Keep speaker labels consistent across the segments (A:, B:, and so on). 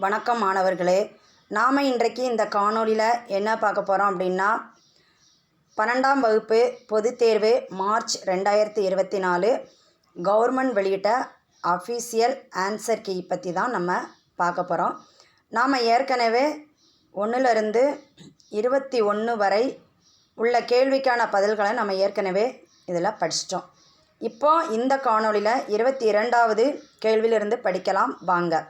A: வணக்கம் மாணவர்களே. நாம் இன்றைக்கு இந்த காணொளியில் என்ன பார்க்க போகிறோம் அப்படின்னா 12ஆம் வகுப்பு பொதுத் தேர்வு மார்ச் 2024 கவர்மெண்ட் வெளியிட்ட அஃபீஷியல் ஆன்சர் கீ பற்றி தான் நம்ம பார்க்க போகிறோம். நாம் ஏற்கனவே 1லிருந்து 21 வரை உள்ள கேள்விக்கான பதில்களை நம்ம ஏற்கனவே இதில் படிச்சிட்டோம். இப்போ இந்த காணொளியில் 22வது கேள்வியிலிருந்து படிக்கலாம் வாங்க.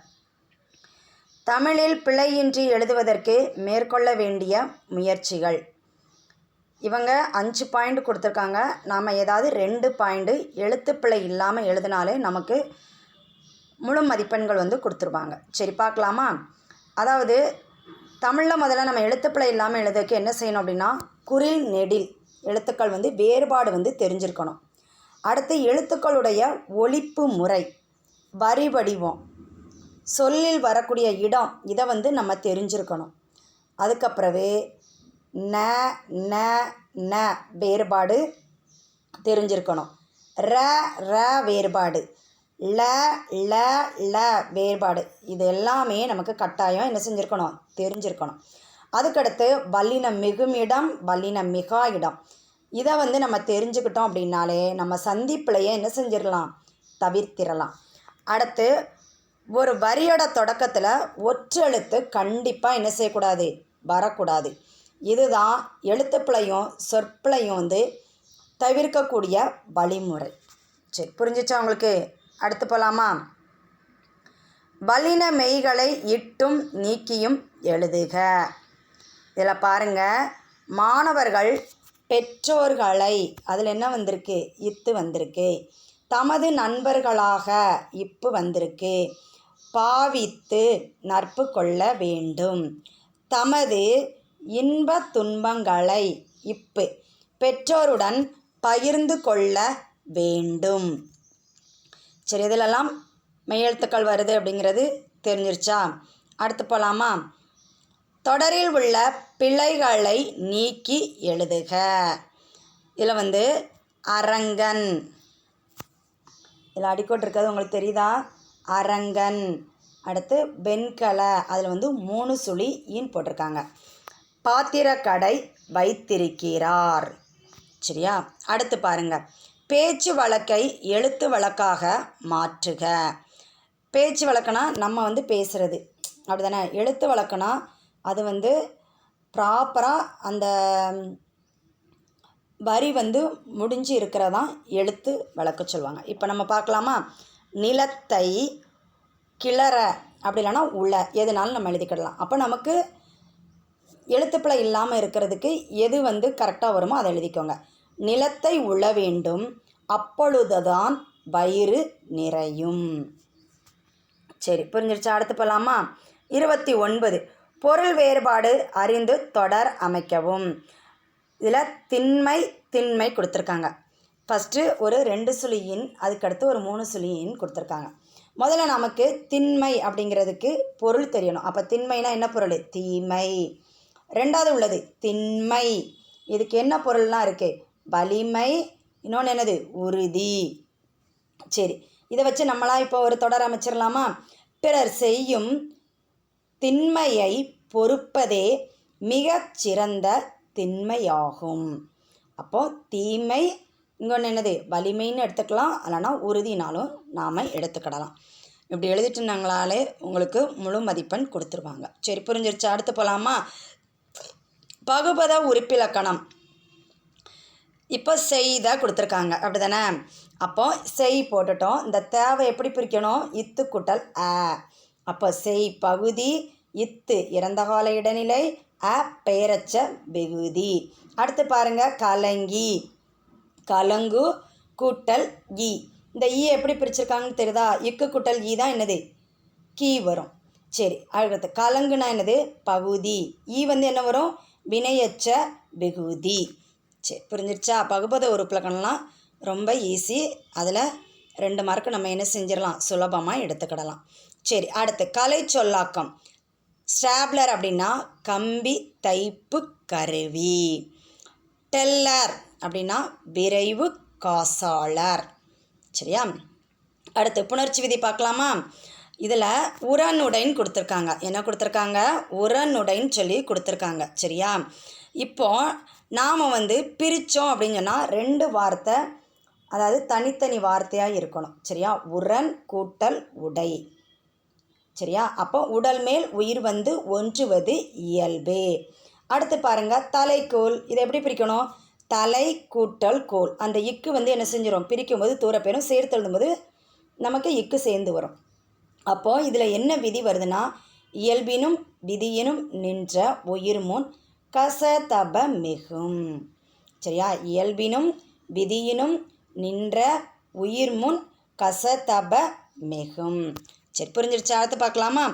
A: தமிழில் பிழையின்றி எழுதுவதற்கு மேற்கொள்ள வேண்டிய முயற்சிகள். இவங்க 5 பாயிண்ட் கொடுத்துருக்காங்க. நாம் ஏதாவது 2 பாயிண்ட் எழுத்துப்பிழை இல்லாமல் எழுதினாலே நமக்கு முழு மதிப்பெண்கள் கொடுத்துருவாங்க. சரி பார்க்கலாமா? அதாவது தமிழில் முதல்ல நம்ம எழுத்துப்பிழை இல்லாமல் எழுதுறதுக்கு என்ன செய்யணும் அப்படின்னா, குறில் நெடில் எழுத்துக்கள் வேறுபாடு தெரிஞ்சிருக்கணும். அடுத்து எழுத்துக்களுடைய ஒலிப்பு முறை, வரி வடிவம், சொல்லில் வரக்கூடிய இடம், இதை நம்ம தெரிஞ்சிருக்கணும். அதுக்கப்புறவே ந ந ந வேறுபாடு தெரிஞ்சிருக்கணும். ர ர வேறுபாடு, ல ல ல வேறுபாடு, இது எல்லாமே நமக்கு கட்டாயம் என்ன செஞ்சுருக்கணும், தெரிஞ்சிருக்கணும். அதுக்கடுத்து வல்லினம் மிகும் இடம், வல்லினம் மிகா இடம், இதை நம்ம தெரிஞ்சுக்கிட்டோம் அப்படின்னாலே நம்ம சந்திப்பிழையை என்ன செஞ்சிடலாம், தவிர்த்திடலாம். அடுத்து ஒரு வரியோட தொடக்கத்தில் ஒற்றெழுத்து கண்டிப்பாக என்ன செய்யக்கூடாது, வரக்கூடாது. இதுதான் எழுத்துப்பிழையும் சொற்பிழையும் தவிர்க்கக்கூடிய வழிமுறை. சரி புரிஞ்சிச்சா உங்களுக்கு? அடுத்து போகலாமா? வல்லின மெய்களை இட்டும் நீக்கியும் எழுதுக. இதில் பாருங்கள், மாணவர்கள் பெற்றோர்களை, அதில் என்ன வந்திருக்கு, இத்து வந்திருக்கு. தமது நண்பர்களாக இப்பு வந்திருக்கு. பாவித்து நட்பு கொள்ள வேண்டும். தமது இன்ப துன்பங்களை இப்பு பெற்றோருடன் பகிர்ந்து கொள்ள வேண்டும். சரி, இதிலெல்லாம் மெய்யெழுத்துக்கள் வருது அப்படிங்கிறது தெரிஞ்சிருச்சா? அடுத்து போகலாமா? தொடரில் உள்ள பிழைகளை நீக்கி எழுதுக. இதில் அரங்கன், இதில் அடிக்கோட்டு இருக்கிறது உங்களுக்கு தெரியுதா? அரங்கன். அடுத்து வெண்கல, அதில் 3 சுழி ஈன் போட்டிருக்காங்க. பாத்திரக்கடை வைத்திருக்கிறார். சரியா? அடுத்து பாருங்கள், பேச்சு வழக்கை எழுத்து வழக்காக மாற்றுக. பேச்சு வழக்குனா நம்ம பேசுகிறது அப்படி தானே. எழுத்து வழக்குனா அது ப்ராப்பராக அந்த வரி முடிஞ்சு இருக்கிறதான் எழுத்து வழக்கு சொல்லுவாங்க. இப்போ நம்ம பார்க்கலாமா? நிலத்தை கிளற, அப்படி இல்லைன்னா உள, எதுனாலும் நம்ம எழுதிக்கிடலாம். அப்போ நமக்கு எழுத்துப்பிழை இல்லாமல் இருக்கிறதுக்கு எது கரெக்டாக வருமோ அதை எழுதிக்கோங்க. நிலத்தை உழ வேண்டும், அப்பொழுதுதான் வயிறு நிறையும். சரி புரிஞ்சிருச்சா? அடுத்து போகலாமா? 29 பொருள் வேறுபாடு அறிந்து தொடர் அமைக்கவும். இதில் திண்மை திண்மை கொடுத்துருக்காங்க. ஃபஸ்ட்டு ஒரு 2 சுழியின், அதுக்கடுத்து ஒரு 3 சுழியின் கொடுத்துருக்காங்க. முதல்ல நமக்கு திண்மை அப்படிங்கிறதுக்கு பொருள் தெரியணும். அப்போ திண்மைனா என்ன பொருள்? தீமை. ரெண்டாவது உள்ளது திண்மை, இதுக்கு என்ன பொருள்லாம் இருக்குது? வலிமை, இன்னொன்று என்னது? உறுதி. சரி, இதை வச்சு நம்மளா இப்போ ஒரு தொடர் அமைச்சிடலாமா? பிறர் செய்யும் திண்மையை பொறுப்பதே மிகச் சிறந்த திண்மையாகும். அப்போது தீமை, இங்கொன்று என்னது? வலிமைன்னு எடுத்துக்கலாம், இல்லைனா உறுதினாலும் நாம் எடுத்துக்கிடலாம். இப்படி எழுதிட்டுனாங்களாலே உங்களுக்கு முழு மதிப்பெண் கொடுத்துருவாங்க. சரி புரிஞ்சிருச்சு? அடுத்து போகலாமா? பகுபத உறுப்பிலக்கணம். இப்போ செய்த கொடுத்துருக்காங்க அப்படி தானே. அப்போ செய் போட்டுட்டோம். இந்த தேவை எப்படி பிரிக்கணும்? இத்து கூட்டல் அ. அப்போ செய் பகுதி, இத்து இறந்த கால இடைநிலை, அ பெயரச்ச வெகுதி. அடுத்து பாருங்கள், கலங்கி, கலங்கு கூட்டல் ஈ. இந்த ஈ எப்படி பிரிச்சிருக்காங்கன்னு தெரியுதா? இக்கு கூட்டல் ஈ தான் என்னது? கீ வரும். சரி, அடுத்து கலங்குனா என்னது? பகுதி. ஈ என்ன வரும்? வினையச்ச வெகுதி. சரி புரிஞ்சிருச்சா? பகுபத உறுப்பிலக்கணம்லாம் ரொம்ப ஈஸி. அதில் 2 மார்க்கு நம்ம என்ன செஞ்சிடலாம், சுலபமாக எடுத்துக்கிடலாம். சரி, அடுத்து கலை சொல்லாக்கம். ஸ்டாப்லர் அப்படின்னா கம்பி தைப்பு கருவி. டெல்லர் அப்படின்னா விரைவு காசாளர். சரியா? அடுத்து புணர்ச்சி விதி பார்க்கலாமா? இதில் உரனுடைன்னு கொடுத்துருக்காங்க. என்ன கொடுத்துருக்காங்க? உரனுடைன்னு சொல்லி கொடுத்துருக்காங்க. சரியா? இப்போ நாம் பிரித்தோம் அப்படின்னு சொன்னால் 2 வார்த்தை, அதாவது தனித்தனி வார்த்தையாக இருக்கணும். சரியா? உரன் கூட்டல் உடை. சரியா? அப்போ உடல் மேல் உயிர் ஒன்றுவது இயல்பே. அடுத்து பாருங்கள், தலைக்கோல். இதை எப்படி பிரிக்கணும்? தலை கூட்டல் கோல். அந்த இக்கு என்ன செஞ்சிடும்? பிரிக்கும்போது தூரப்பேரும், சேர்த்து எழுதும்போது நமக்கு இக்கு சேர்ந்து வரும். அப்போது இதில் என்ன விதி வருதுன்னா, இயல்பினும் விதியினும் நின்ற உயிர் முன் கசதப மிகும். சரியா? இயல்பினும் விதியினும் நின்ற உயிர் முன் கசதப மிகும். சரி, புரிஞ்சிருச்சா? அடுத்து பார்க்கலாமா?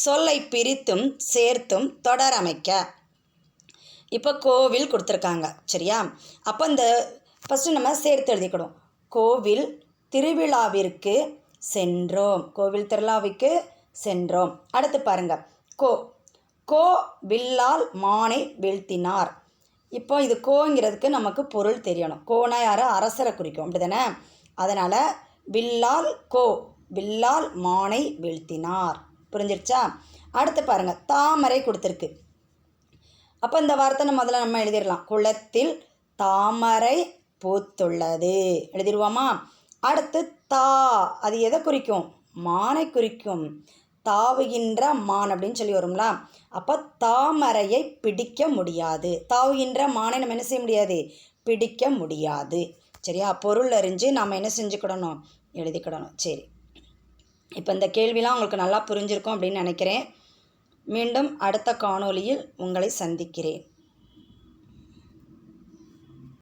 A: சொல்லை பிரித்தும் சேர்த்தும் தொடர் அமைக்க. இப்போ கோவில் கொடுத்துருக்காங்க. சரியா? அப்போ இந்த ஃபஸ்ட்டு நம்ம சேர்த்து எழுதிக்கணும். கோவில் திருவிழாவிற்கு சென்றோம். கோவில் திருவிழாவிற்கு சென்றோம். அடுத்து பாருங்கள், கோ வில்லால் மானை வீழ்த்தினார். இப்போ இது கோங்கிறதுக்கு நமக்கு பொருள் தெரியணும். கோனா யார்? அரசரை குறிக்கும், அப்படி தானே? அதனால் வில்லால் மானை வீழ்த்தினார். புரிஞ்சிருச்சா? அடுத்து பாருங்கள், தாமரை கொடுத்துருக்கு. அப்போ இந்த வார்த்தை முதல்ல நம்ம எழுதிடலாம். குளத்தில் தாமரை பூத்துள்ளது எழுதிடுவோமா? அடுத்து அது எதை குறிக்கும்? மானை குறிக்கும். தாவுகின்ற மான் அப்படின்னு சொல்லி வரும்ல. அப்போ தாமரையை பிடிக்க முடியாது. தாவுகின்ற மானை நம்ம என்ன செய்ய முடியாது? பிடிக்க முடியாது. சரியா? பொருள் அறிஞ்சு நாம் என்ன செஞ்சுக்கிடணும்? எழுதிக்கிடணும். சரி, இப்போ இந்த கேள்விலாம் உங்களுக்கு நல்லா புரிஞ்சிருக்கும் அப்படின்னு நினைக்கிறேன். மீண்டும் அடுத்த காணொளியில் உங்களை சந்திக்கிறேன்.